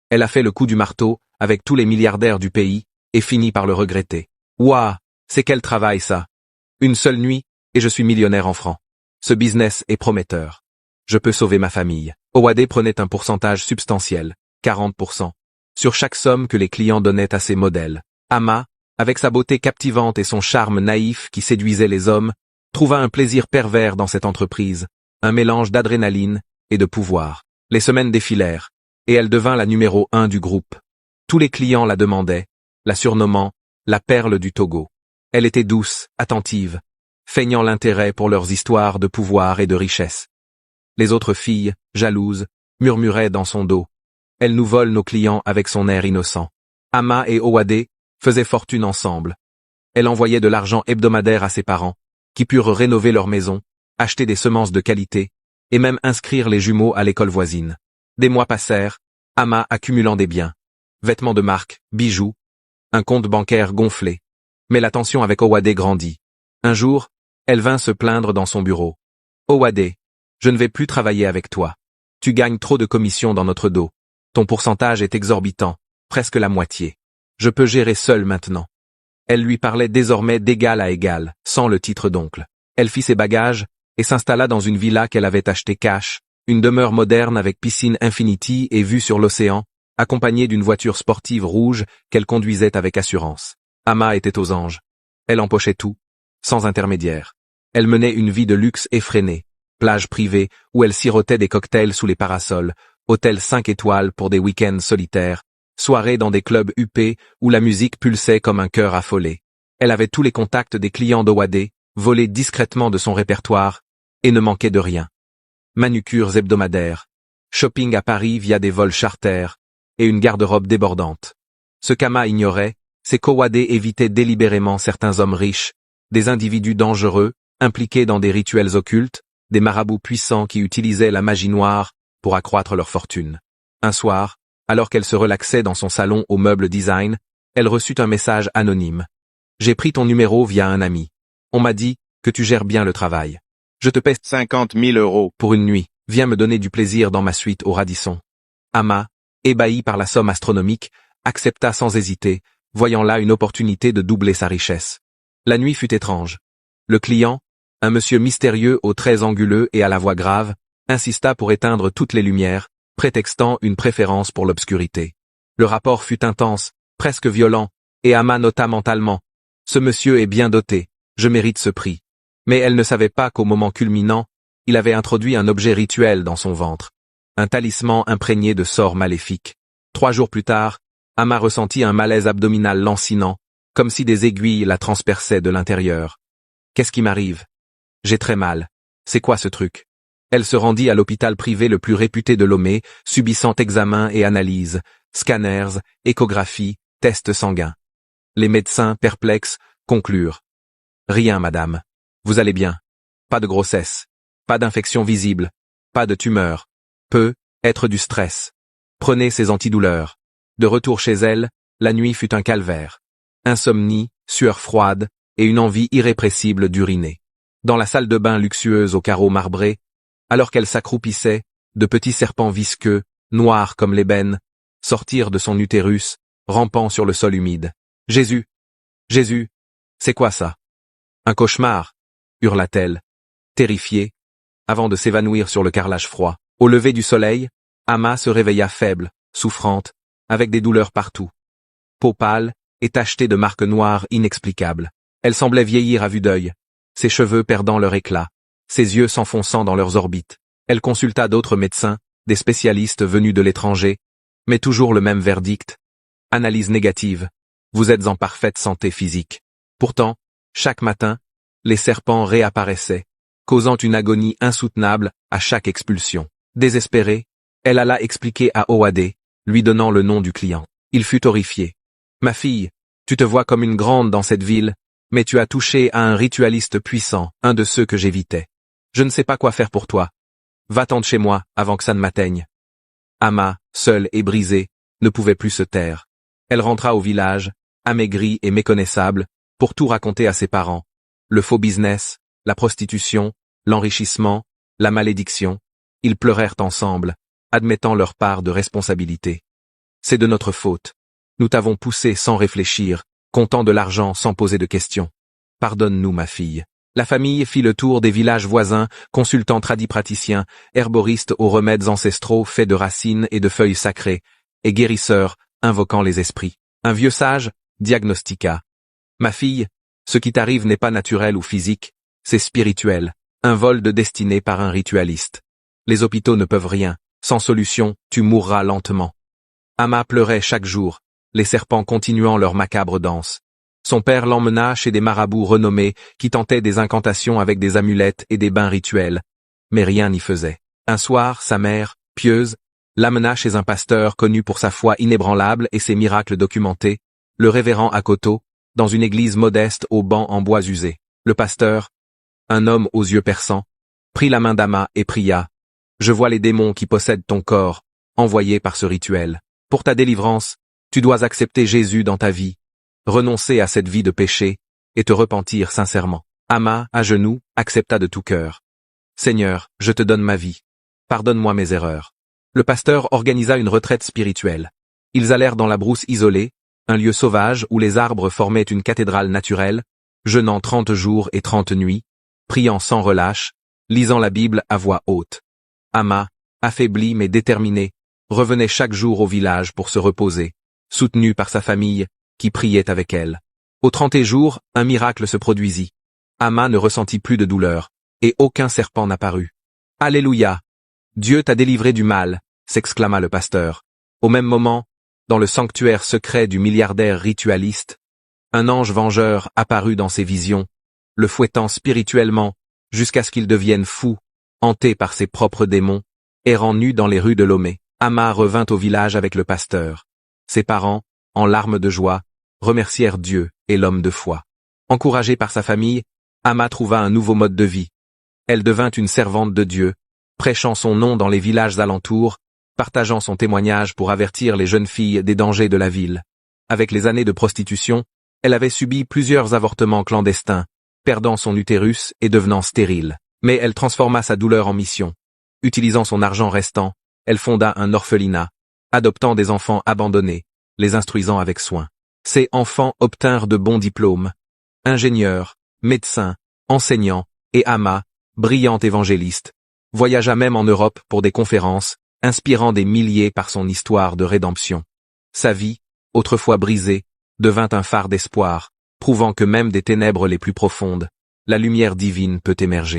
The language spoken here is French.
Elle a fait le coup du marteau, avec tous les milliardaires du pays, et finit par le regretter. Ouah, c'est quel travail ça! Une seule nuit, et je suis millionnaire en francs. Ce business est prometteur. Je peux sauver ma famille. Owade prenait un pourcentage substantiel, 40%, sur chaque somme que les clients donnaient à ses modèles. Ama, avec sa beauté captivante et son charme naïf qui séduisait les hommes, trouva un plaisir pervers dans cette entreprise, un mélange d'adrénaline et de pouvoir. Les semaines défilèrent, et elle devint la numéro 1 du groupe. Tous les clients la demandaient, la surnommant la perle du Togo. Elle était douce, attentive, feignant l'intérêt pour leurs histoires de pouvoir et de richesse. Les autres filles, jalouses, murmuraient dans son dos. Elle nous vole nos clients avec son air innocent. Ama et Owade faisaient fortune ensemble. Elle envoyait de l'argent hebdomadaire à ses parents, qui purent rénover leur maison, acheter des semences de qualité, et même inscrire les jumeaux à l'école voisine. Des mois passèrent, Ama accumulant des biens, vêtements de marque, bijoux, un compte bancaire gonflé. Mais la tension avec Owade grandit. Un jour, elle vint se plaindre dans son bureau. Owade, je ne vais plus travailler avec toi. Tu gagnes trop de commissions dans notre dos. Ton pourcentage est exorbitant, presque la moitié. Je peux gérer seule maintenant. Elle lui parlait désormais d'égal à égal, sans le titre d'oncle. Elle fit ses bagages et s'installa dans une villa qu'elle avait achetée cash, une demeure moderne avec piscine infinity et vue sur l'océan, accompagnée d'une voiture sportive rouge qu'elle conduisait avec assurance. Ama était aux anges. Elle empochait tout, sans intermédiaire. Elle menait une vie de luxe effrénée, plage privée où elle sirotait des cocktails sous les parasols, hôtel 5 étoiles pour des week-ends solitaires, soirées dans des clubs huppés où la musique pulsait comme un cœur affolé. Elle avait tous les contacts des clients d'Owade, volés discrètement de son répertoire, et ne manquait de rien. Manucures hebdomadaires, shopping à Paris via des vols charters, et une garde-robe débordante. Ce qu'Ama ignorait, c'est qu'Owade évitait délibérément certains hommes riches, des individus dangereux, impliqués dans des rituels occultes, des marabouts puissants qui utilisaient la magie noire pour accroître leur fortune. Un soir, alors qu'elle se relaxait dans son salon au meuble design, elle reçut un message anonyme. « J'ai pris ton numéro via un ami. On m'a dit que tu gères bien le travail. Je te paie 50 000 € pour une nuit. Viens me donner du plaisir dans ma suite au Radisson. » Ama, ébahi par la somme astronomique, accepta sans hésiter, voyant là une opportunité de doubler sa richesse. La nuit fut étrange. Le client, un monsieur mystérieux aux traits anguleux et à la voix grave, insista pour éteindre toutes les lumières, prétextant une préférence pour l'obscurité. Le rapport fut intense, presque violent, et Ama nota mentalement. Ce monsieur est bien doté, je mérite ce prix. Mais elle ne savait pas qu'au moment culminant, il avait introduit un objet rituel dans son ventre. Un talisman imprégné de sorts maléfiques. 3 jours plus tard, Ama ressentit un malaise abdominal lancinant, comme si des aiguilles la transperçaient de l'intérieur. Qu'est-ce qui m'arrive? J'ai très mal. C'est quoi ce truc? Elle se rendit à l'hôpital privé le plus réputé de Lomé, subissant examens et analyses, scanners, échographies, tests sanguins. Les médecins, perplexes, conclurent. Rien, madame. Vous allez bien. Pas de grossesse. Pas d'infection visible. Pas de tumeur. Être du stress. Prenez ces antidouleurs. De retour chez elle, la nuit fut un calvaire. Insomnie, sueur froide, et une envie irrépressible d'uriner. Dans la salle de bain luxueuse aux carreaux marbrés, alors qu'elle s'accroupissait, de petits serpents visqueux, noirs comme l'ébène, sortirent de son utérus, rampant sur le sol humide. « Jésus! Jésus! C'est quoi ça? » « Un cauchemar !» hurla-t-elle, terrifiée, avant de s'évanouir sur le carrelage froid. Au lever du soleil, Ama se réveilla faible, souffrante, avec des douleurs partout. Peau pâle et tachetée de marques noires inexplicables. Elle semblait vieillir à vue d'œil, ses cheveux perdant leur éclat, ses yeux s'enfonçant dans leurs orbites. Elle consulta d'autres médecins, des spécialistes venus de l'étranger, mais toujours le même verdict. Analyse négative. Vous êtes en parfaite santé physique. Pourtant, chaque matin, les serpents réapparaissaient, causant une agonie insoutenable à chaque expulsion. Désespérée, elle alla expliquer à Owade, lui donnant le nom du client. Il fut horrifié. « Ma fille, tu te vois comme une grande dans cette ville, mais tu as touché à un ritualiste puissant, un de ceux que j'évitais. Je ne sais pas quoi faire pour toi. Va-t'en de chez moi avant que ça ne m'atteigne. » Ama, seule et brisée, ne pouvait plus se taire. Elle rentra au village, amaigrie et méconnaissable, pour tout raconter à ses parents. Le faux business, la prostitution, l'enrichissement, la malédiction. Ils pleurèrent ensemble, admettant leur part de responsabilité. C'est de notre faute. Nous t'avons poussé sans réfléchir, comptant de l'argent sans poser de questions. Pardonne-nous, ma fille. La famille fit le tour des villages voisins, consultant tradipraticiens, herboristes aux remèdes ancestraux faits de racines et de feuilles sacrées, et guérisseurs, invoquant les esprits. Un vieux sage diagnostiqua. Ma fille, ce qui t'arrive n'est pas naturel ou physique, c'est spirituel, un vol de destinée par un ritualiste. Les hôpitaux ne peuvent rien, sans solution, tu mourras lentement. Amma pleurait chaque jour, les serpents continuant leur macabre danse. Son père l'emmena chez des marabouts renommés qui tentaient des incantations avec des amulettes et des bains rituels, mais rien n'y faisait. Un soir, sa mère, pieuse, l'amena chez un pasteur connu pour sa foi inébranlable et ses miracles documentés, le révérend Akoto, dans une église modeste aux bancs en bois usé. Le pasteur, un homme aux yeux perçants, prit la main d'Amma et pria. « Je vois les démons qui possèdent ton corps, envoyés par ce rituel. Pour ta délivrance, tu dois accepter Jésus dans ta vie, renoncer à cette vie de péché, et te repentir sincèrement. » Amma, à genoux, accepta de tout cœur. « Seigneur, je te donne ma vie. Pardonne-moi mes erreurs. » Le pasteur organisa une retraite spirituelle. Ils allèrent dans la brousse isolée, un lieu sauvage où les arbres formaient une cathédrale naturelle, jeûnant 30 jours et 30 nuits, priant sans relâche, lisant la Bible à voix haute. Amma, affaiblie mais déterminée, revenait chaque jour au village pour se reposer, soutenue par sa famille, qui priait avec elle. Au 30e jour, un miracle se produisit. Amma ne ressentit plus de douleur, et aucun serpent n'apparut. « Alléluia! Dieu t'a délivré du mal !» s'exclama le pasteur. Au même moment, dans le sanctuaire secret du milliardaire ritualiste, un ange vengeur apparut dans ses visions, le fouettant spirituellement, jusqu'à ce qu'il devienne fou, hanté par ses propres démons, errant nu dans les rues de Lomé. Amma revint au village avec le pasteur. Ses parents, en larmes de joie, remercièrent Dieu et l'homme de foi. Encouragée par sa famille, Amma trouva un nouveau mode de vie. Elle devint une servante de Dieu, prêchant son nom dans les villages alentours, partageant son témoignage pour avertir les jeunes filles des dangers de la ville. Avec les années de prostitution, elle avait subi plusieurs avortements clandestins, perdant son utérus et devenant stérile. Mais elle transforma sa douleur en mission. Utilisant son argent restant, elle fonda un orphelinat, adoptant des enfants abandonnés, les instruisant avec soin. Ces enfants obtinrent de bons diplômes. Ingénieurs, médecins, enseignants, et Amma, brillante évangéliste, voyagea même en Europe pour des conférences, inspirant des milliers par son histoire de rédemption. Sa vie, autrefois brisée, devint un phare d'espoir, prouvant que même des ténèbres les plus profondes, la lumière divine peut émerger.